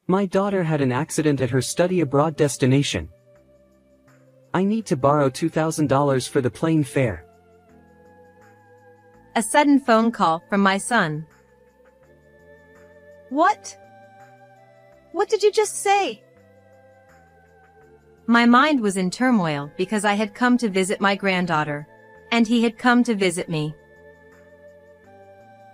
My daughter had an accident at her study abroad destination. I need to borrow $2,000 for the plane fare. A sudden phone call from my son. What? What did you just say? My mind was in turmoil because I had come to visit my granddaughter, and he had come to visit me.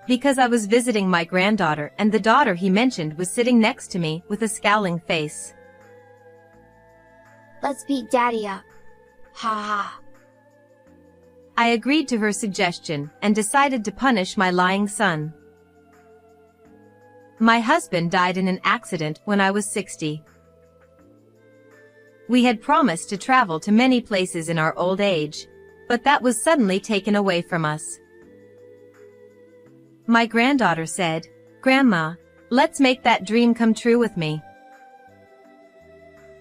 Because I was visiting my granddaughter and the daughter he mentioned was sitting next to me with a scowling face. Let's beat Daddy up. Ha ha. I agreed to her suggestion and decided to punish my lying son. My husband died in an accident when I was 60. We had promised to travel to many places in our old age, but that was suddenly taken away from us. My granddaughter said, "Grandma, let's make that dream come true with me."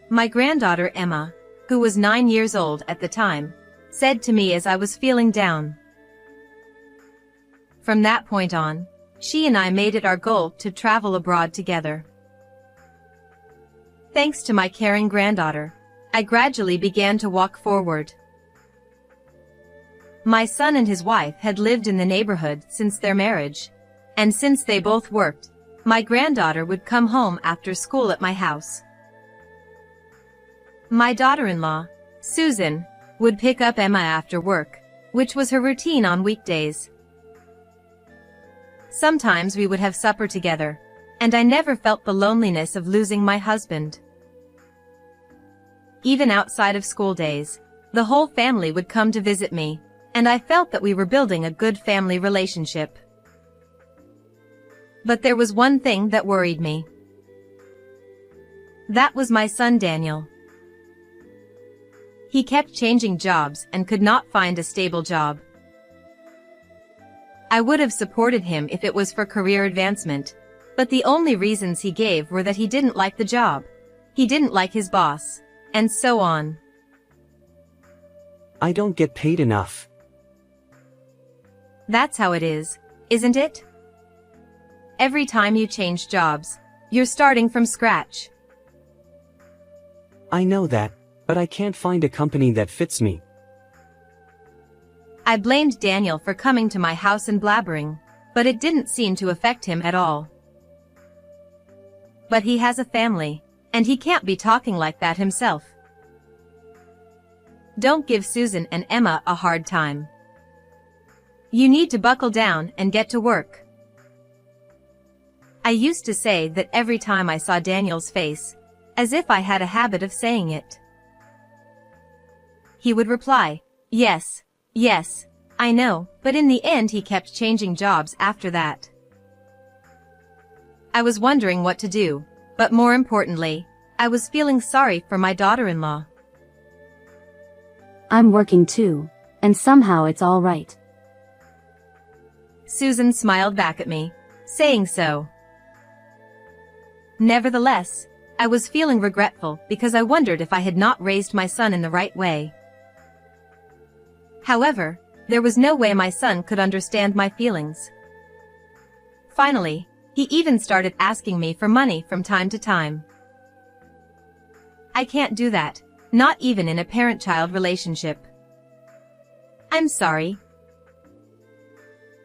My granddaughter Emma, who was 9 years old at the time, said to me as I was feeling down. From that point on, she and I made it our goal to travel abroad together. Thanks to my caring granddaughter, I gradually began to walk forward. My son and his wife had lived in the neighborhood since their marriage, and since they both worked, my granddaughter would come home after school at my house. My daughter-in-law, Susan, would pick up Emma after work, which was her routine on weekdays. Sometimes we would have supper together, and I never felt the loneliness of losing my husband. Even outside of school days, the whole family would come to visit me, and I felt that we were building a good family relationship. But there was one thing that worried me. That was my son Daniel. He kept changing jobs and could not find a stable job. I would have supported him if it was for career advancement, but the only reasons he gave were that he didn't like the job, he didn't like his boss, and so on. I don't get paid enough. That's how it is, isn't it? Every time you change jobs, you're starting from scratch. I know that, but I can't find a company that fits me. I blamed Daniel for coming to my house and blabbering, but it didn't seem to affect him at all. But he has a family, and he can't be talking like that himself. Don't give Susan and Emma a hard time. You need to buckle down and get to work. I used to say that every time I saw Daniel's face, as if I had a habit of saying it. He would reply, "Yes, yes, I know," but in the end he kept changing jobs after that. I was wondering what to do, but more importantly, I was feeling sorry for my daughter-in-law. I'm working too, and somehow it's all right. Susan smiled back at me, saying so. Nevertheless, I was feeling regretful because I wondered if I had not raised my son in the right way. However, there was no way my son could understand my feelings. Finally, he even started asking me for money from time to time. I can't do that, not even in a parent-child relationship. I'm sorry.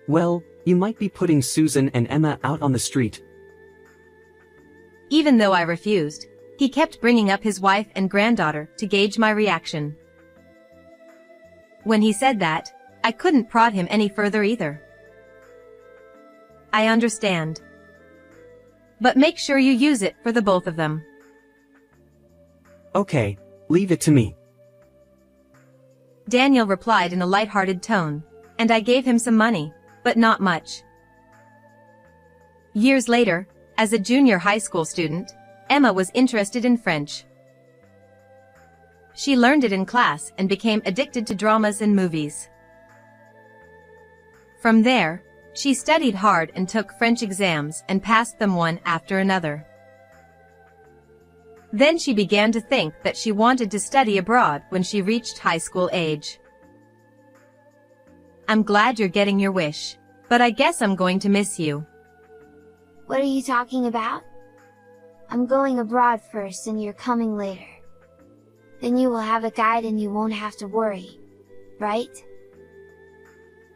Well, you might be putting Susan and Emma out on the street. Even though I refused, he kept bringing up his wife and granddaughter to gauge my reaction. When he said that, I couldn't prod him any further either. I understand. But make sure you use it for the both of them. Okay, leave it to me. Daniel replied in a light-hearted tone, and I gave him some money, but not much. Years later, as a junior high school student, Emma was interested in French. She learned it in class and became addicted to dramas and movies. From there, she studied hard and took French exams and passed them one after another. Then she began to think that she wanted to study abroad when she reached high school age. I'm glad you're getting your wish, but I guess I'm going to miss you. What are you talking about? I'm going abroad first and you're coming later. Then you will have a guide and you won't have to worry, right?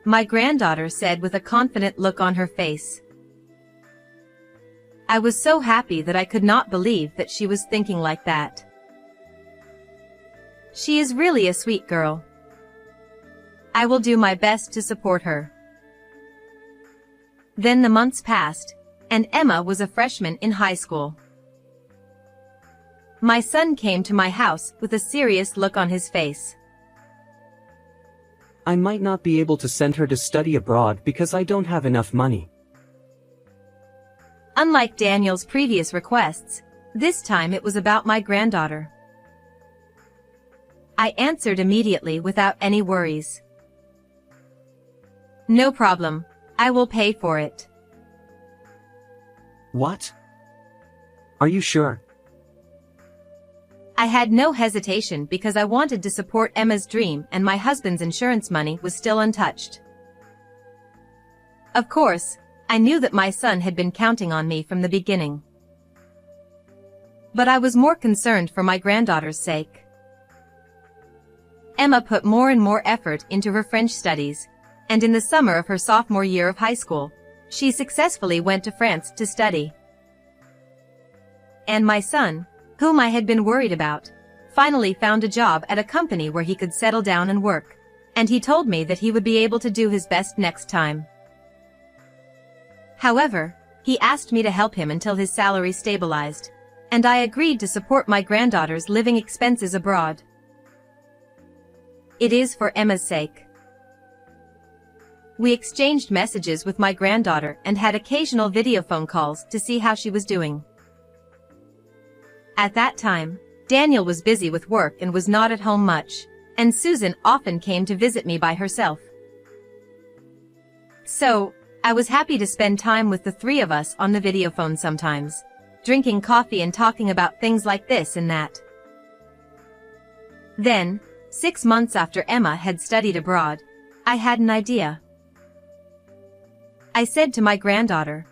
My granddaughter said with a confident look on her face. I was so happy that I could not believe that she was thinking like that. She is really a sweet girl. I will do my best to support her. Then the months passed, and Emma was a freshman in high school. My son came to my house with a serious look on his face. I might not be able to send her to study abroad because I don't have enough money. Unlike Daniel's previous requests, this time it was about my granddaughter. I answered immediately without any worries. No problem, I will pay for it. What? Are you sure? I had no hesitation because I wanted to support Emma's dream and my husband's insurance money was still untouched. Of course, I knew that my son had been counting on me from the beginning. But I was more concerned for my granddaughter's sake. Emma put more and more effort into her French studies, and in the summer of her sophomore year of high school, she successfully went to France to study. And my son, whom I had been worried about, finally found a job at a company where he could settle down and work, and he told me that he would be able to do his best next time. However, he asked me to help him until his salary stabilized, and I agreed to support my granddaughter's living expenses abroad. It is for Emma's sake. We exchanged messages with my granddaughter and had occasional video phone calls to see how she was doing. At that time, Daniel was busy with work and was not at home much, and Susan often came to visit me by herself. So, I was happy to spend time with the three of us on the video phone sometimes, drinking coffee and talking about things like this and that. Then, 6 months after Emma had studied abroad, I had an idea. I said to my granddaughter,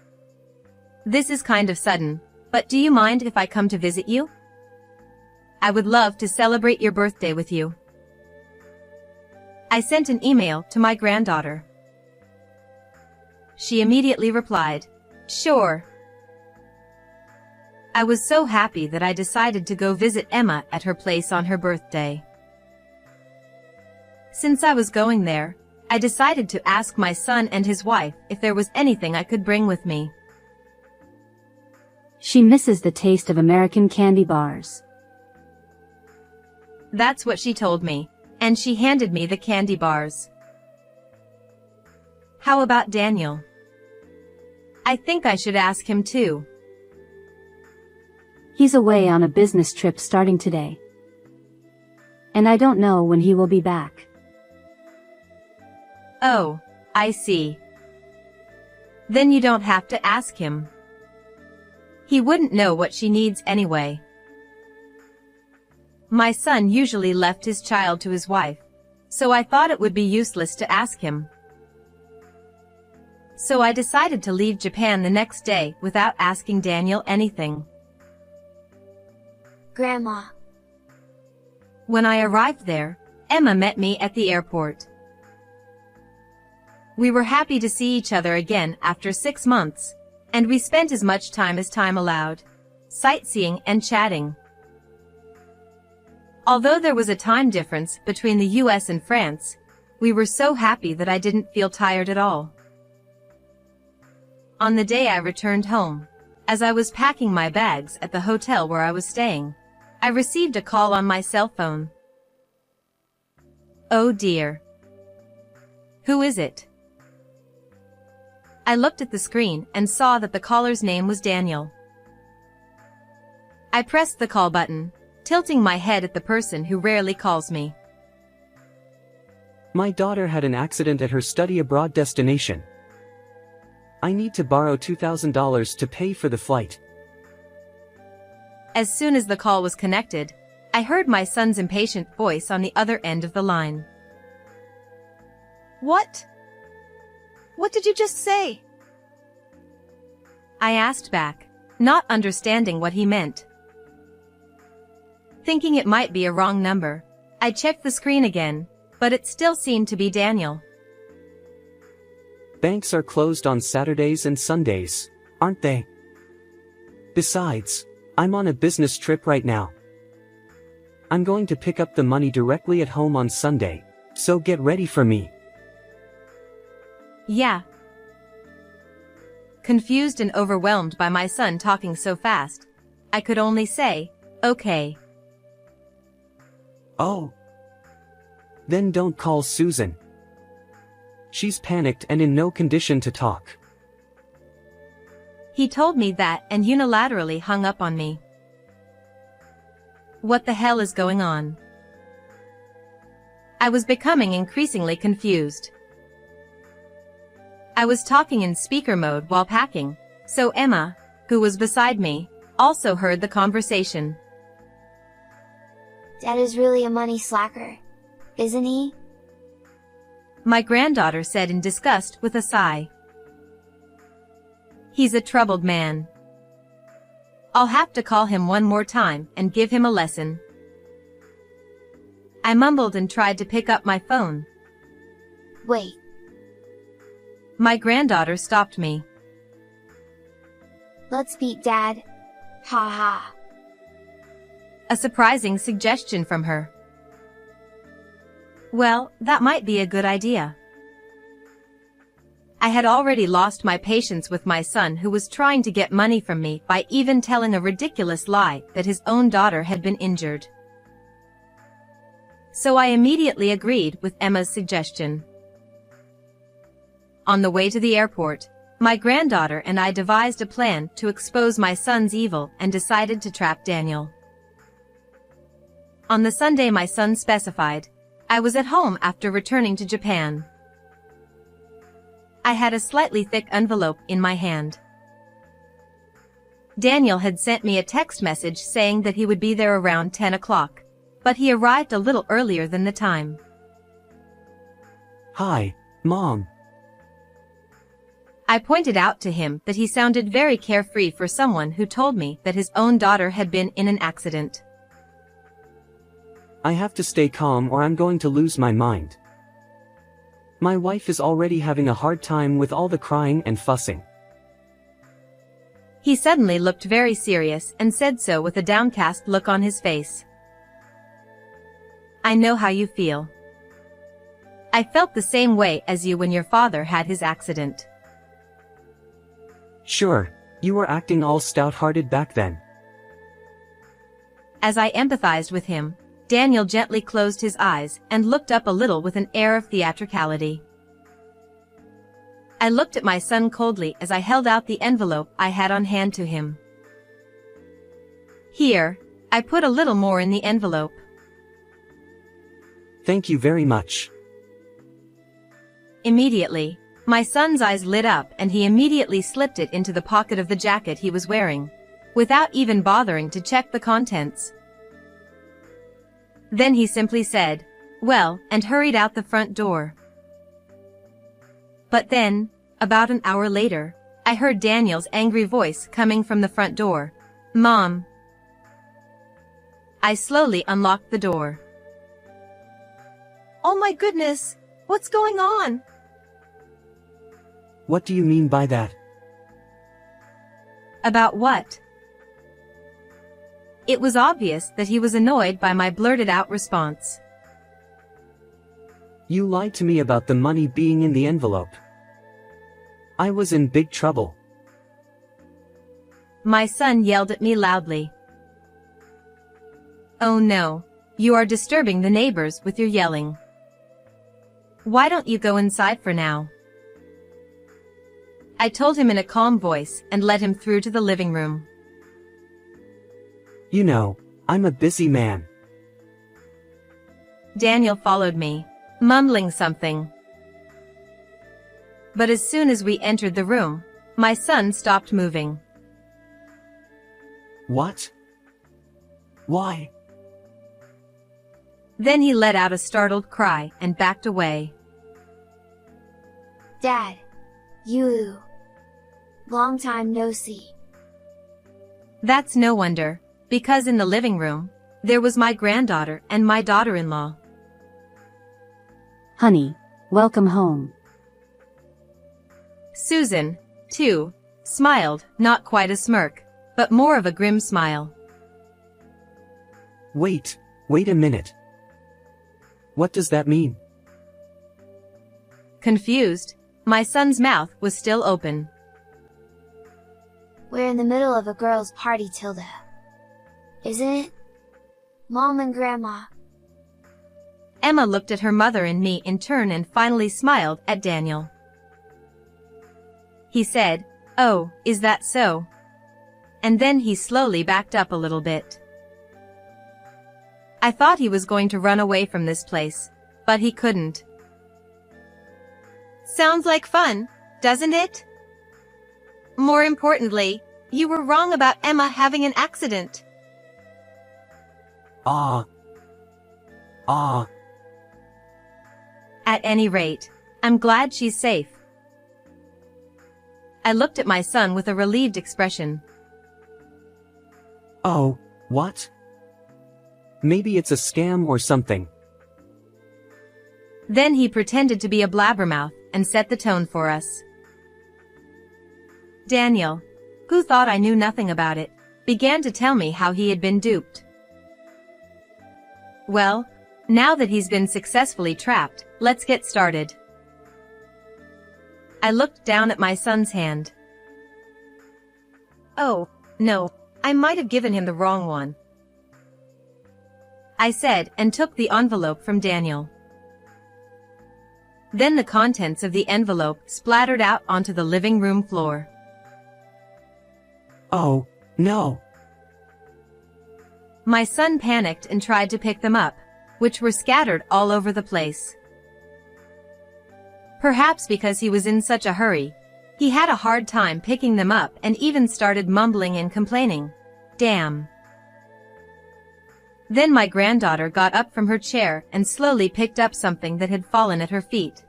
"This is kind of sudden, but do you mind if I come to visit you? I would love to celebrate your birthday with you." I sent an email to my granddaughter. She immediately replied, "Sure." I was so happy that I decided to go visit Emma at her place on her birthday. Since I was going there, I decided to ask my son and his wife if there was anything I could bring with me. She misses the taste of American candy bars. That's what she told me, and she handed me the candy bars. How about Daniel? I think I should ask him too. He's away on a business trip starting today. And I don't know when he will be back. Oh, I see. Then you don't have to ask him. He wouldn't know what she needs anyway. My son usually left his child to his wife, so I thought it would be useless to ask him. So I decided to leave Japan the next day without asking Daniel anything. Grandma. When I arrived there, Emma met me at the airport. We were happy to see each other again after 6 months, and we spent as much time as time allowed, sightseeing and chatting. Although there was a time difference between the US and France, we were so happy that I didn't feel tired at all. On the day I returned home, as I was packing my bags at the hotel where I was staying, I received a call on my cell phone. Oh dear. Who is it? I looked at the screen and saw that the caller's name was Daniel. I pressed the call button, tilting my head at the person who rarely calls me. My daughter had an accident at her study abroad destination. I need to borrow $2,000 to pay for the flight. As soon as the call was connected, I heard my son's impatient voice on the other end of the line. What? What did you just say? I asked back, not understanding what he meant. Thinking it might be a wrong number, I checked the screen again, but it still seemed to be Daniel. Banks are closed on Saturdays and Sundays, aren't they? Besides, I'm on a business trip right now. I'm going to pick up the money directly at home on Sunday, so get ready for me. Yeah. Confused and overwhelmed by my son talking so fast, I could only say, okay. Oh. Then don't call Susan. She's panicked and in no condition to talk. He told me that and unilaterally hung up on me. What the hell is going on? I was becoming increasingly confused. I was talking in speaker mode while packing, so Emma, who was beside me, also heard the conversation. Dad is really a money slacker, isn't he? My granddaughter said in disgust with a sigh. He's a troubled man. I'll have to call him one more time and give him a lesson. I mumbled and tried to pick up my phone. Wait. My granddaughter stopped me. Let's beat Dad. Ha ha. A surprising suggestion from her. Well, that might be a good idea. I had already lost my patience with my son who was trying to get money from me by even telling a ridiculous lie that his own daughter had been injured. So I immediately agreed with Emma's suggestion. On the way to the airport, my granddaughter and I devised a plan to expose my son's evil and decided to trap Daniel. On the Sunday my son specified, I was at home after returning to Japan. I had a slightly thick envelope in my hand. Daniel had sent me a text message saying that he would be there around 10 o'clock, but he arrived a little earlier than the time. Hi, Mom. I pointed out to him that he sounded very carefree for someone who told me that his own daughter had been in an accident. I have to stay calm or I'm going to lose my mind. My wife is already having a hard time with all the crying and fussing. He suddenly looked very serious and said so with a downcast look on his face. I know how you feel. I felt the same way as you when your father had his accident. Sure, you were acting all stout-hearted back then. As I empathized with him, Daniel gently closed his eyes and looked up a little with an air of theatricality. I looked at my son coldly as I held out the envelope I had on hand to him. Here, I put a little more in the envelope. Thank you very much. Immediately, my son's eyes lit up and he immediately slipped it into the pocket of the jacket he was wearing, without even bothering to check the contents. Then he simply said, "Well," and hurried out the front door. But then, about an hour later, I heard Daniel's angry voice coming from the front door. "Mom." I slowly unlocked the door. Oh my goodness, what's going on? What do you mean by that? About what? It was obvious that he was annoyed by my blurted-out response. You lied to me about the money being in the envelope. I was in big trouble. My son yelled at me loudly. Oh no, you are disturbing the neighbors with your yelling. Why don't you go inside for now? I told him in a calm voice and led him through to the living room. You know, I'm a busy man. Daniel followed me, mumbling something. But as soon as we entered the room, my son stopped moving. What? Why? Then he let out a startled cry and backed away. Dad. You. Long time no see. That's no wonder, because in the living room, there was my granddaughter and my daughter-in-law. Honey, welcome home. Susan, too, smiled, not quite a smirk, but more of a grim smile. Wait a minute. What does that mean? Confused, my son's mouth was still open. We're in the middle of a girls' party, Tilda. Isn't it? Mom and Grandma. Emma looked at her mother and me in turn and finally smiled at Daniel. He said, "Oh, is that so?" And then he slowly backed up a little bit. I thought he was going to run away from this place, but he couldn't. Sounds like fun, doesn't it? More importantly, you were wrong about Emma having an accident. Ah. At any rate, I'm glad she's safe. I looked at my son with a relieved expression. Oh, what? Maybe it's a scam or something. Then he pretended to be a blabbermouth and set the tone for us. Daniel, who thought I knew nothing about it, began to tell me how he had been duped. Well, now that he's been successfully trapped, let's get started. I looked down at my son's hand. Oh, no, I might have given him the wrong one, I said and took the envelope from Daniel. Then the contents of the envelope splattered out onto the living room floor. Oh, no. My son panicked and tried to pick them up, which were scattered all over the place. Perhaps because he was in such a hurry, he had a hard time picking them up and even started mumbling and complaining. Damn. Then my granddaughter got up from her chair and slowly picked up something that had fallen at her feet.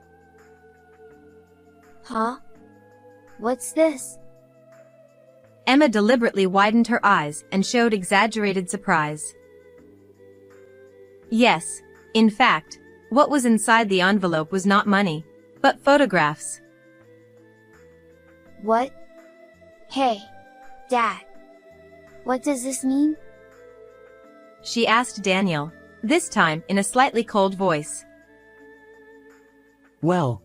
Huh? What's this? Emma deliberately widened her eyes and showed exaggerated surprise. Yes, in fact, what was inside the envelope was not money, but photographs. What? Hey, Dad. What does this mean? She asked Daniel, this time in a slightly cold voice. Well,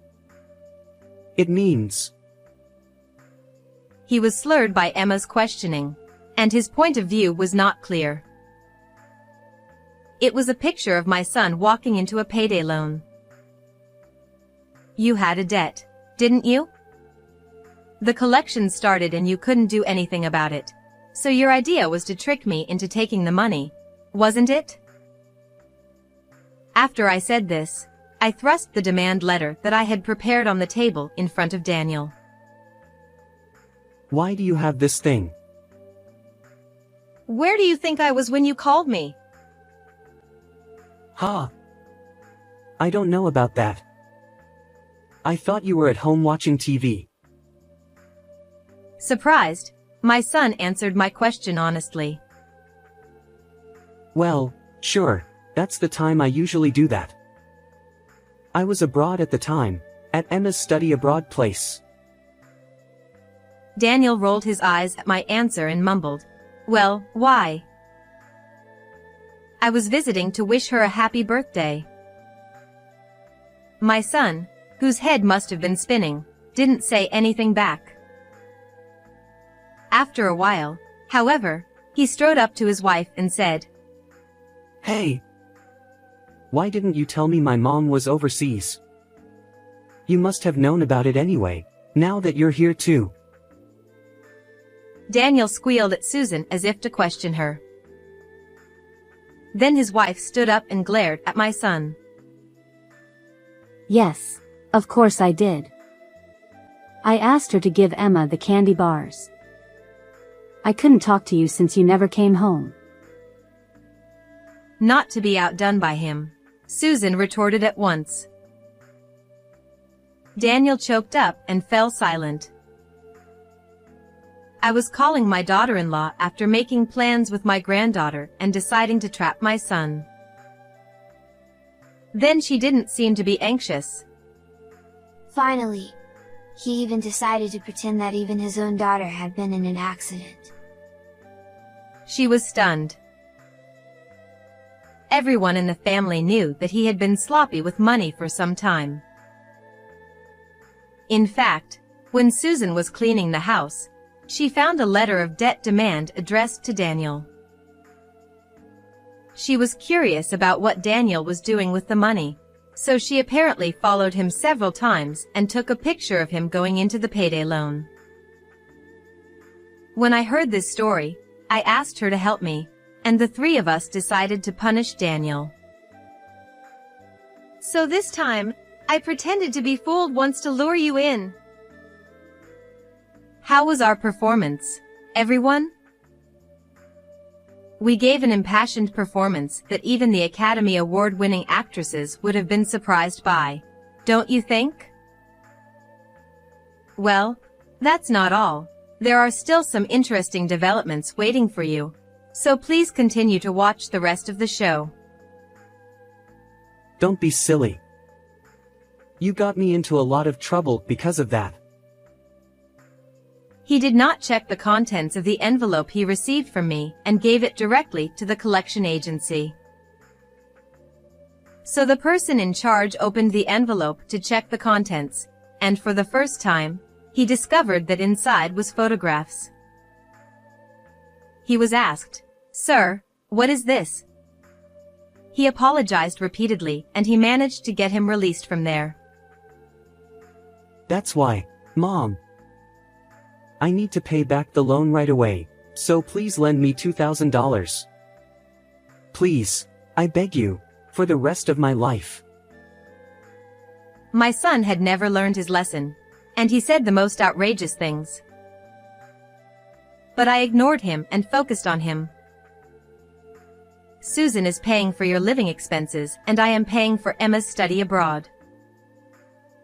it means... He was slurred by Emma's questioning, and his point of view was not clear. It was a picture of my son walking into a payday loan. You had a debt, didn't you? The collection started and you couldn't do anything about it. So your idea was to trick me into taking the money, wasn't it? After I said this, I thrust the demand letter that I had prepared on the table in front of Daniel. Why do you have this thing? Where do you think I was when you called me? Ha! I don't know about that. I thought you were at home watching TV. Surprised, my son answered my question honestly. Well, sure, that's the time I usually do that. I was abroad at the time, at Emma's study abroad place. Daniel rolled his eyes at my answer and mumbled, "Well, why?" I was visiting to wish her a happy birthday. My son, whose head must have been spinning, didn't say anything back. After a while, however, he strode up to his wife and said, Hey! Why didn't you tell me my mom was overseas? You must have known about it anyway, now that you're here too. Daniel squealed at Susan as if to question her. Then his wife stood up and glared at my son. Yes, of course I did. I asked her to give Emma the candy bars. I couldn't talk to you since you never came home. Not to be outdone by him, Susan retorted at once. Daniel choked up and fell silent. I was calling my daughter-in-law after making plans with my granddaughter and deciding to trap my son. Then she didn't seem to be anxious. Finally, he even decided to pretend that even his own daughter had been in an accident. She was stunned. Everyone in the family knew that he had been sloppy with money for some time. In fact, when Susan was cleaning the house, she found a letter of debt demand addressed to Daniel. She was curious about what Daniel was doing with the money, so she apparently followed him several times and took a picture of him going into the payday loan. When I heard this story, I asked her to help me, and the three of us decided to punish Daniel. So this time, I pretended to be fooled once to lure you in. How was our performance, everyone? We gave an impassioned performance that even the Academy Award-winning actresses would have been surprised by, don't you think? Well, that's not all. There are still some interesting developments waiting for you, so please continue to watch the rest of the show. Don't be silly. You got me into a lot of trouble because of that. He did not check the contents of the envelope he received from me and gave it directly to the collection agency. So the person in charge opened the envelope to check the contents, and for the first time, he discovered that inside was photographs. He was asked, "Sir, what is this?" He apologized repeatedly and he managed to get him released from there. That's why, Mom. I need to pay back the loan right away, so please lend me $2,000. Please, I beg you, for the rest of my life. My son had never learned his lesson, and he said the most outrageous things. But I ignored him and focused on him. Susan is paying for your living expenses and I am paying for Emma's study abroad.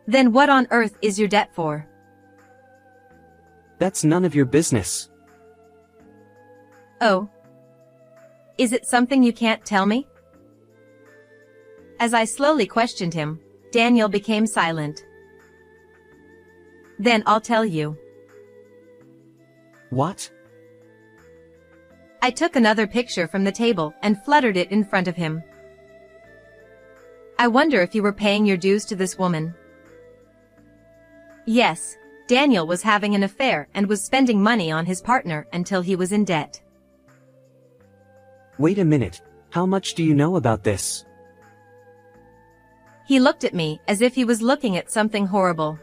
Then what on earth is your debt for? That's none of your business. Oh. Is it something you can't tell me? As I slowly questioned him, Daniel became silent. Then I'll tell you. What? I took another picture from the table and fluttered it in front of him. I wonder if you were paying your dues to this woman. Yes, Daniel was having an affair and was spending money on his partner until he was in debt. Wait a minute, how much do you know about this? He looked at me as if he was looking at something horrible.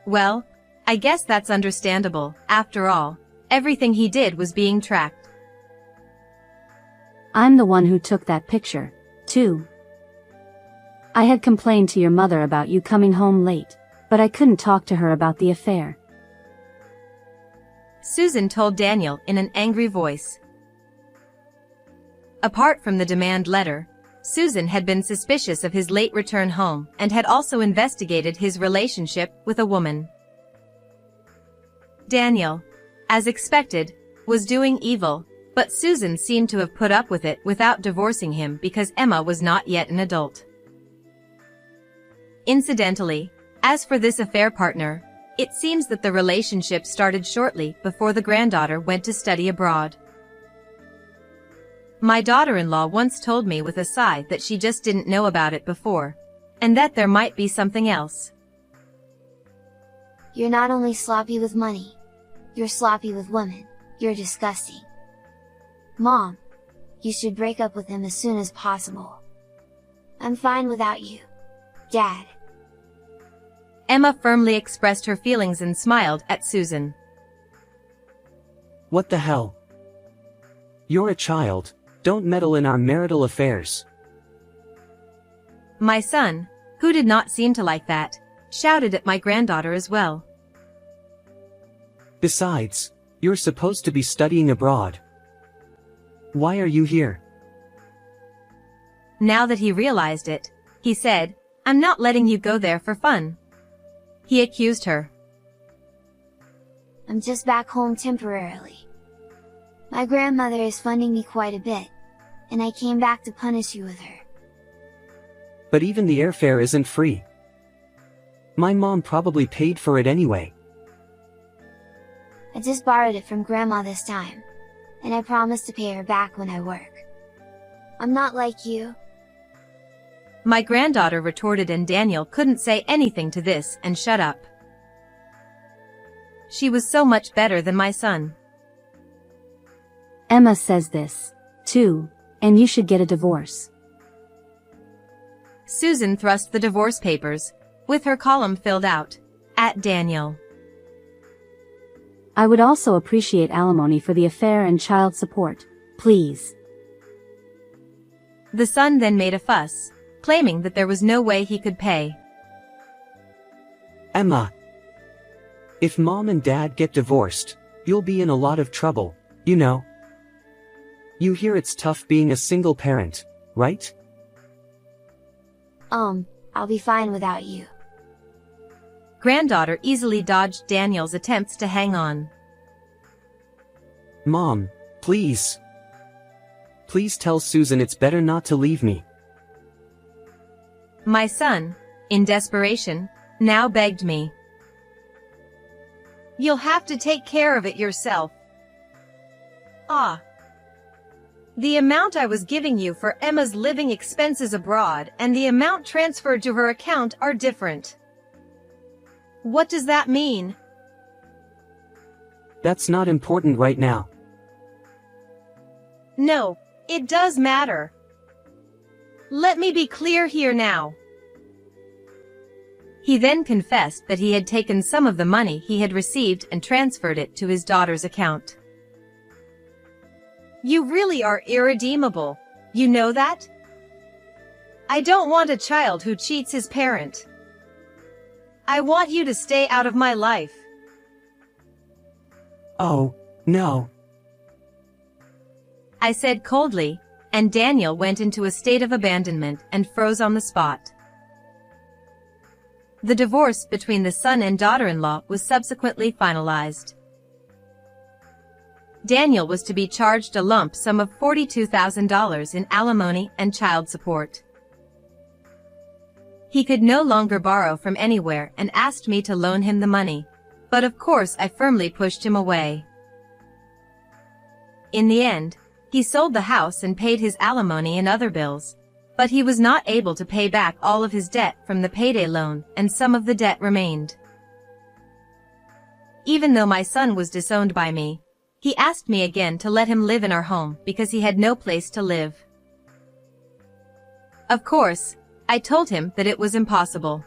Well, I guess that's understandable. After all, everything he did was being tracked. I'm the one who took that picture, too. I had complained to your mother about you coming home late, but I couldn't talk to her about the affair. Susan told Daniel in an angry voice. Apart from the demand letter, Susan had been suspicious of his late return home and had also investigated his relationship with a woman. Daniel, as expected, was doing evil, but Susan seemed to have put up with it without divorcing him because Emma was not yet an adult. Incidentally, as for this affair partner, it seems that the relationship started shortly before the granddaughter went to study abroad. My daughter-in-law once told me with a sigh that she just didn't know about it before, and that there might be something else. You're not only sloppy with money, you're sloppy with women. You're disgusting. Mom, you should break up with him as soon as possible. I'm fine without you, Dad. Emma firmly expressed her feelings and smiled at Susan. What the hell? You're a child, don't meddle in our marital affairs. My son, who did not seem to like that, shouted at my granddaughter as well. Besides, you're supposed to be studying abroad. Why are you here? Now that he realized it, he said, "I'm not letting you go there for fun." He accused her. I'm just back home temporarily. My grandmother is funding me quite a bit, and I came back to punish you with her. But even the airfare isn't free. My mom probably paid for it anyway. I just borrowed it from Grandma this time, and I promise to pay her back when I work. I'm not like you. My granddaughter retorted, and Daniel couldn't say anything to this and shut up. She was so much better than my son. Emma says this, too, and you should get a divorce. Susan thrust the divorce papers, with her column filled out, at Daniel. I would also appreciate alimony for the affair and child support, please. The son then made a fuss, claiming that there was no way he could pay. Emma, if mom and dad get divorced, you'll be in a lot of trouble, you know. You hear it's tough being a single parent, right? I'll be fine without you. Granddaughter easily dodged Daniel's attempts to hang on. Mom, please. Please tell Susan it's better not to leave me. My son, in desperation, now begged me. You'll have to take care of it yourself. The amount I was giving you for Emma's living expenses abroad and the amount transferred to her account are different. What does that mean? That's not important right now. No, it does matter. Let me be clear here now. He then confessed that he had taken some of the money he had received and transferred it to his daughter's account. You really are irredeemable, you know that? I don't want a child who cheats his parent. I want you to stay out of my life. Oh, no. I said coldly, and Daniel went into a state of abandonment and froze on the spot. The divorce between the son and daughter-in-law was subsequently finalized. Daniel was to be charged a lump sum of $42,000 in alimony and child support. He could no longer borrow from anywhere and asked me to loan him the money, but of course I firmly pushed him away. In the end, he sold the house and paid his alimony and other bills, but he was not able to pay back all of his debt from the payday loan, and some of the debt remained. Even though my son was disowned by me, he asked me again to let him live in our home because he had no place to live. Of course, I told him that it was impossible.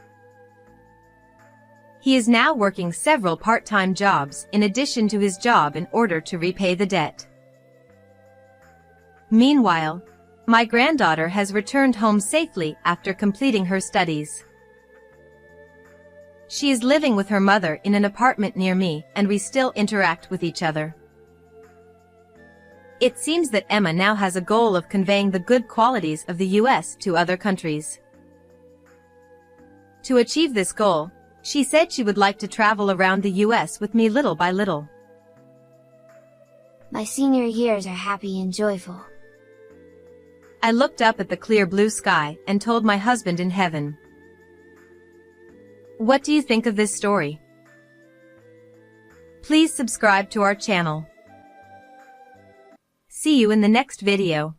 He is now working several part-time jobs in addition to his job in order to repay the debt. Meanwhile, my granddaughter has returned home safely after completing her studies. She is living with her mother in an apartment near me, and we still interact with each other. It seems that Emma now has a goal of conveying the good qualities of the US to other countries. To achieve this goal, she said she would like to travel around the US with me little by little. My senior years are happy and joyful. I looked up at the clear blue sky and told my husband in heaven. What do you think of this story? Please subscribe to our channel. See you in the next video.